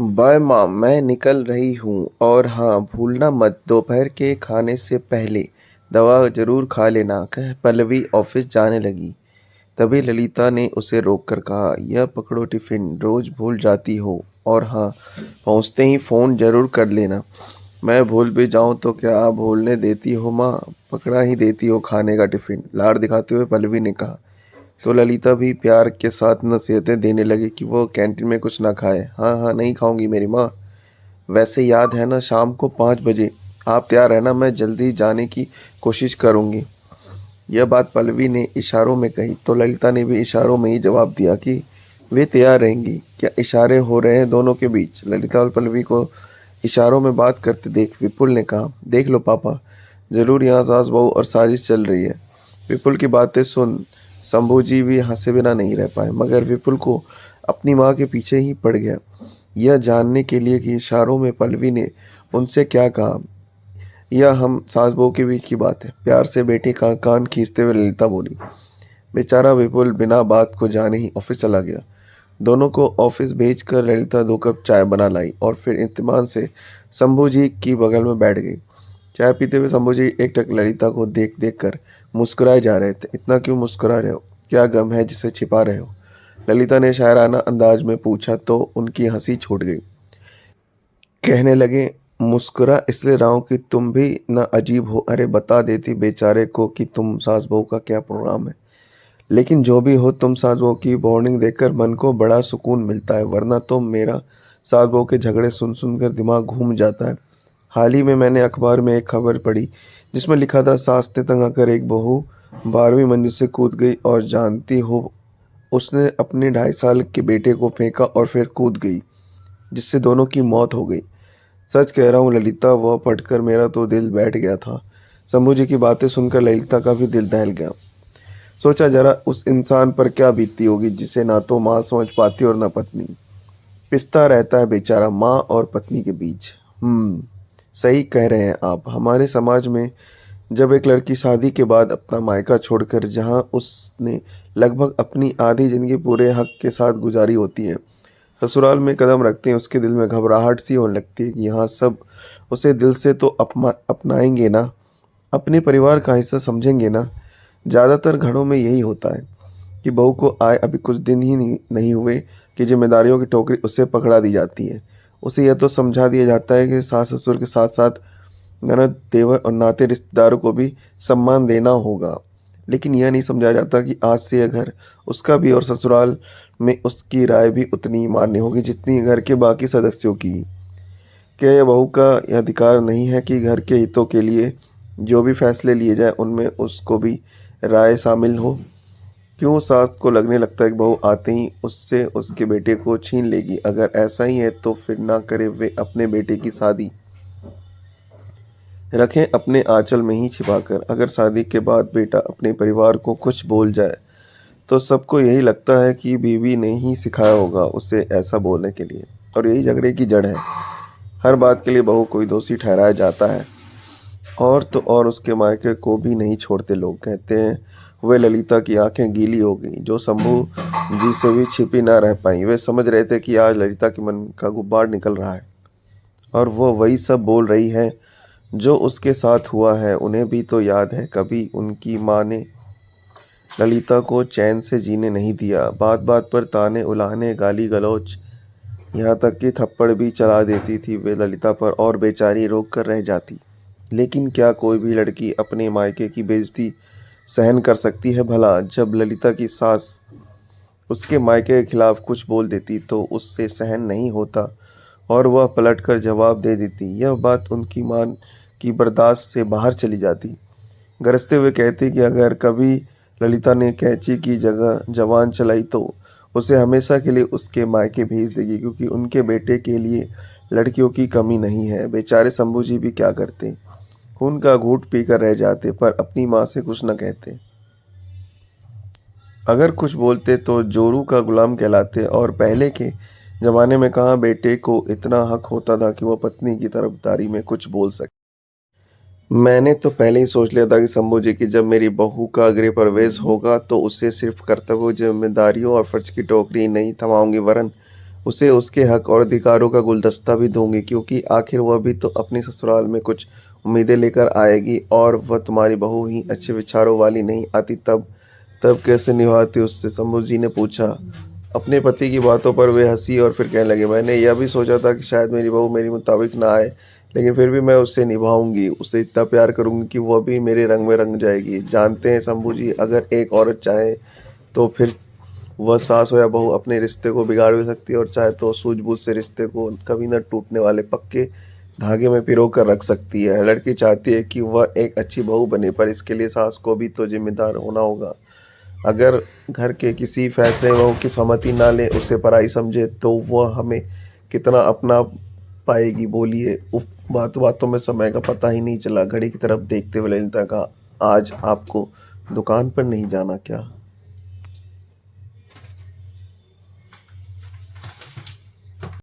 Bye माँ, मैं निकल रही हूँ और हाँ भूलना मत दोपहर के खाने से पहले दवा जरूर खा लेना। कह पल्लवी ऑफिस जाने लगी। तभी ललिता ने उसे रोककर कहा, यह पकड़ो टिफिन, रोज भूल जाती हो। और हाँ, पहुँचते ही फ़ोन जरूर कर लेना। मैं भूल भी जाऊँ तो क्या आप भूलने देती हो माँ? पकड़ा ही देती हो खाने का टिफिन, लाड़ दिखाते हुए पल्लवी ने कहा। तो ललिता भी प्यार के साथ नसीहतें देने लगी कि वो कैंटीन में कुछ ना खाए। हाँ हाँ, नहीं खाऊंगी मेरी माँ। वैसे याद है ना, शाम को 5 बजे आप तैयार रहना, मैं जल्दी जाने की कोशिश करूंगी। यह बात पल्लवी ने इशारों में कही तो ललिता ने भी इशारों में ही जवाब दिया कि वे तैयार रहेंगी। क्या इशारे हो रहे हैं दोनों के बीच? ललिता और पल्लवी को इशारों में बात करते देख विपुल ने कहा, देख लो पापा, जरूर यहाँ सास बहू और साजिश चल रही है। विपुल की बातें सुन शंभू जी भी हंसे बिना नहीं रह पाए, मगर विपुल को अपनी माँ के पीछे ही पड़ गया, यह जानने के लिए कि इशारों में पल्लवी ने उनसे क्या कहा। यह हम सास बहू के बीच की बात है, प्यार से बेटे का कान खींचते हुए ललिता बोली। बेचारा विपुल बिना बात को जाने ही ऑफिस चला गया। दोनों को ऑफिस भेजकर ललिता 2 कप चाय बना लाई और फिर इत्मीनान से शंभू जी की बगल में बैठ गई। चाय पीते हुए शंभू जी एकटक ललिता को देख देख कर मुस्कुराए जा रहे थे। इतना क्यों मुस्कुरा रहे हो? क्या गम है जिसे छिपा रहे हो? ललिता ने शायराना अंदाज में पूछा तो उनकी हंसी छूट गई। कहने लगे, मुस्कुरा इसलिए रहा हूं कि तुम भी न अजीब हो। अरे बता देती बेचारे को कि तुम सास बहू का क्या प्रोग्राम है। लेकिन जो भी हो, तुम सास बहू की बॉन्डिंग देखकर मन को बड़ा सुकून मिलता है, वरना तो मेरा सास बहू के झगड़े सुन सुन कर दिमाग घूम जाता है। हाल ही में मैंने अखबार में एक खबर पढ़ी जिसमें लिखा था, सास ने तंग आकर एक बहू 12वीं मंजिल से कूद गई और जानती हो, उसने अपने 2.5 साल के बेटे को फेंका और फिर कूद गई, जिससे दोनों की मौत हो गई। सच कह रहा हूँ ललिता, वह पढ़कर मेरा तो दिल बैठ गया था। शंभू जी की बातें सुनकर ललिता का भी दिल दहल गया। सोचा जरा उस इंसान पर क्या बीतती होगी जिसे ना तो माँ समझ पाती और ना पत्नी। पिसता रहता है बेचारा माँ और पत्नी के बीच। सही कह रहे हैं आप। हमारे समाज में जब एक लड़की शादी के बाद अपना मायका छोड़कर, जहाँ उसने लगभग अपनी आधी जिंदगी पूरे हक के साथ गुजारी होती है, ससुराल में कदम रखते हैं, उसके दिल में घबराहट सी होने लगती है कि यहाँ सब उसे दिल से तो अपनाएंगे ना, अपने परिवार का हिस्सा समझेंगे ना। ज़्यादातर घरों में यही होता है कि बहू को आए अभी कुछ दिन ही नहीं हुए कि जिम्मेदारियों की टोकरी उससे पकड़ा दी जाती है। उसे यह तो समझा दिया जाता है कि सास ससुर के साथ साथ ननद देवर और नाते रिश्तेदारों को भी सम्मान देना होगा। लेकिन यह नहीं समझा जाता कि आज से यह घर उसका भी और ससुराल में उसकी राय भी उतनी ही मान्य होगी जितनी घर के बाकी सदस्यों की। क्या यह बहू का यह अधिकार नहीं है कि घर के हितों के लिए जो भी फैसले लिए जाए उनमें उसको भी राय शामिल हो? क्यों सास को लगने लगता है कि बहू आते ही उससे उसके बेटे को छीन लेगी? अगर ऐसा ही है तो फिर ना करे वे अपने बेटे की शादी, रखें अपने आंचल में ही छिपाकर। अगर शादी के बाद बेटा अपने परिवार को कुछ बोल जाए तो सबको यही लगता है कि बीवी ने ही सिखाया होगा उसे ऐसा बोलने के लिए, और यही झगड़े की जड़ है। हर बात के लिए बहू को ही दोषी ठहराया जाता है, और तो और उसके मायके को भी नहीं छोड़ते लोग। कहते हैं वे ललिता की आंखें गीली हो गई, जो शंभू जी से भी छिपी ना रह पाई। वे समझ रहे थे कि आज ललिता के मन का गुब्बार निकल रहा है और वो वही सब बोल रही है जो उसके साथ हुआ है। उन्हें भी तो याद है, कभी उनकी माँ ने ललिता को चैन से जीने नहीं दिया। बात बात पर ताने उलाहने, गाली गलौज, यहाँ तक कि थप्पड़ भी चला देती थी वे ललिता पर, और बेचारी रोक कर रह जाती। लेकिन क्या कोई भी लड़की अपने मायके की बेइज्जती सहन कर सकती है भला? जब ललिता की सास उसके मायके के खिलाफ कुछ बोल देती तो उससे सहन नहीं होता और वह पलटकर जवाब दे देती। यह बात उनकी मां की बर्दाश्त से बाहर चली जाती। गरजते हुए कहती कि अगर कभी ललिता ने कैंची की जगह जबान चलाई तो उसे हमेशा के लिए उसके मायके भेज देगी, क्योंकि उनके बेटे के लिए लड़कियों की कमी नहीं है। बेचारे शंभू जी भी क्या करते, खून का घूंट पीकर रह जाते, पर अपनी माँ से कुछ न कहते। अगर कुछ बोलते तो जोरू का गुलाम कहलाते, और पहले के जमाने में कहाँ बेटे को इतना हक होता था कि वह पत्नी की तरफदारी में कुछ बोल सके। मैंने तो पहले ही सोच लिया था कि शंभू जी की जब मेरी बहू का गृह प्रवेश होगा तो उसे सिर्फ कर्तव्य, जिम्मेदारियों और फर्ज की टोकरी नहीं थमाऊंगी, वरन उसे उसके हक और अधिकारों का गुलदस्ता भी दूंगी, क्योंकि आखिर वह भी तो अपनी ससुराल में कुछ उम्मीदें लेकर आएगी, और वह तुम्हारी बहू ही अच्छे विचारों वाली नहीं आती तब तब कैसे निभाती उससे? शंभू जी ने पूछा। अपने पति की बातों पर वे हंसी और फिर कहने लगे, मैंने यह भी सोचा था कि शायद मेरी बहू मेरी मुताबिक ना आए, लेकिन फिर भी मैं उससे निभाऊंगी, उसे इतना प्यार करूंगी कि वह भी मेरे रंग में रंग जाएगी। जानते हैं शंभू जी, अगर एक औरत चाहे तो फिर वह सास हो या बहू अपने रिश्ते को बिगाड़ भी सकती है, और चाहे तो सूझबूझ से रिश्ते को कभी न टूटने वाले पक्के धागे में पिरो कर रख सकती है। लड़की चाहती है कि वह एक अच्छी बहू बने, पर इसके लिए सास को भी तो जिम्मेदार होना होगा। अगर घर के किसी फैसले में बहू की सहमति ना ले, उसे पराई समझे, तो वह हमें कितना अपना पाएगी बोलिए? उफ, बातों बातों में समय का पता ही नहीं चला। घड़ी की तरफ देखते हुए ललिता का, आज आपको दुकान पर नहीं जाना क्या?